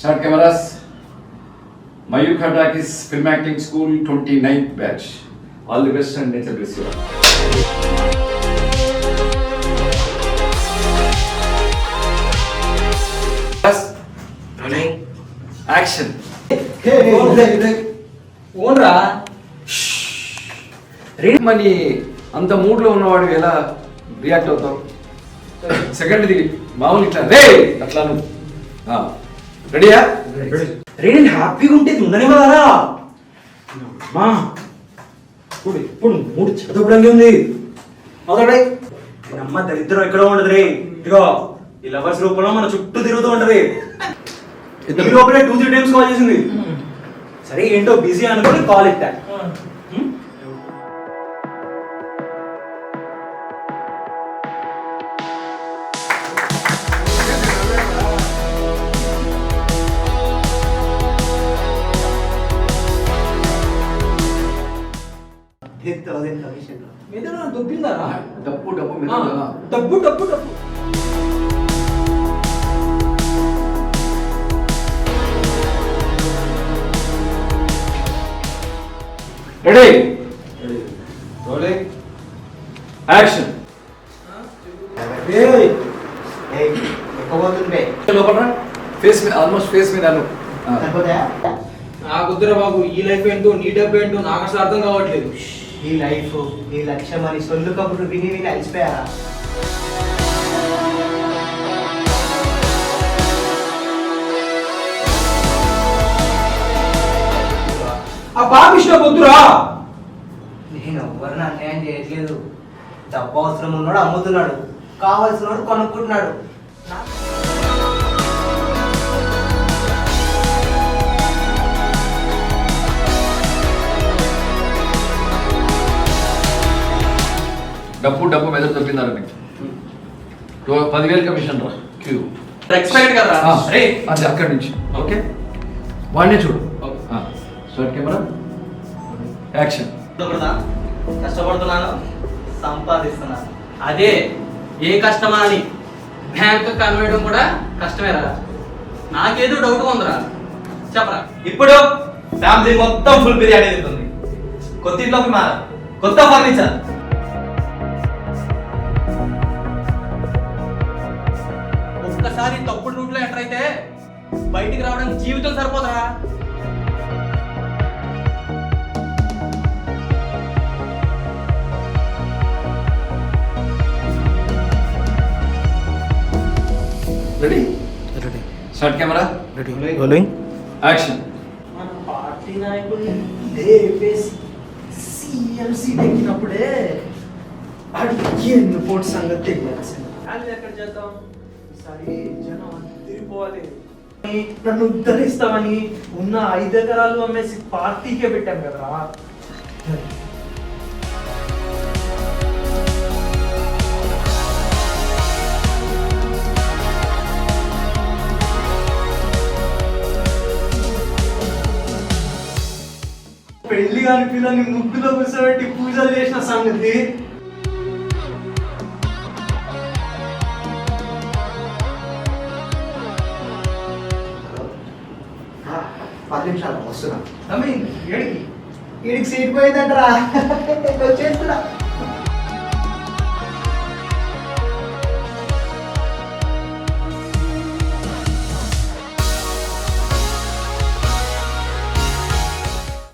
Start cameras. Mayur Khatakis Film Acting School 29th batch. All the best and nature bless you. Rolling. Action. ఓన్రా money అంత మూడ్లో ఉన్నవాడు ఎలా react అవుతావు? సెకండ్ది మామూలు ఇట్లా రే అట్లా రెడీయా? రెడీ హ్యాపీగా ఉంటే ఉండనే కదరా మా ఇప్పుడు ఇప్పుడు మూడు చదువుకోవడానికి ఉంది మొదలై అమ్మ దరిద్రం ఎక్కడ ఉండదు రే. ఇదిగో ఈ లవర్స్ రూపంలో మన చుట్టూ తిరుగుతూ ఉంటది. ఈ లోపలే 2-3 టైమ్స్ కాల్ చేసింది. సరే ఏంటో బిజీ అనుకోని కాల్ ఎత్తా. దొబ్బిందారా? డబ్బు డబ్బు డబ్బు డబ్బు డబ్బు రెడీ రోలింగ్ యాక్షన్. లోపల ఫేస్ మీద ఆల్మోస్ట్ ఫేస్ మీద అను. కుదురా బాబు, ఈ లైఫ్ ఏంటో నీ డబ్బు ఏంటో నాకు అసలు అర్థం కావట్లేదు. ఈ లైఫ్ ఈ లక్ష్యం అని సొల్లు కబుర్లు విని విని అలసిపోయారా? ఆ పాపిష్ట వద్దురా. నేను ఎవరిని అన్యాయం చేయట్లేదు. డబ్బు అవసరం ఉన్నాడు అమ్ముతున్నాడు, కావాల్సినోడు కొనుక్కుంటున్నాడు. డబ్బు డబ్బు మెదడు తప్పిందారు నీకు 10,000 కమిషన్ రా. క్యూ ఎక్స్పెక్ట్ కదా అరే అది అక్కడి నుంచి. ఓకే వాడినే చూడు. Start camera action. కష్టపడుతున్నాను, సంపాదిస్తున్నాను. అదే ఏ కష్టమా అని బ్యాంక్ కన్వేయడం కూడా కష్టమేరా. నాకేదో డౌట్ ఉందిరా, చెప్పరా. ఇప్పుడు ఫ్యామిలీ మొత్తం ఫుల్ బిర్యానీ తింటుంది. కొత్త ఇంట్లోకి మార, కొత్త ఫర్నిచర్. ఒక్కసారి తప్పుడు రూట్లో ఎంటర్ అయితే బయటికి రావడానికి జీవితం సరిపోతారా? Ready start camera rolling action. మన పార్టీ నాయకుడిని లేపేసి సీఎంసీ ఎక్కినప్పుడే అడిగి ఎన్ని పోటీ సంగతి తెలియాల్సింది. అది ఎక్కడ చేద్దాం? ఈసారి జనం తిరిగిపోవాలి. నన్ను ఉద్ధరిస్తామని ఉన్న 5 ఎకరాలు అమ్మేసి పార్టీకే పెట్టాం కదరా. పెళ్లి కాని పిల్లని ముగ్గులో కూర్చోబెట్టి పూజలు చేసిన సంగతి. పది నిమిషాలు వస్తున్నా. ఏడికి వీడికి సీట్ పోయిందంటరా, వచ్చేస్తున్నా.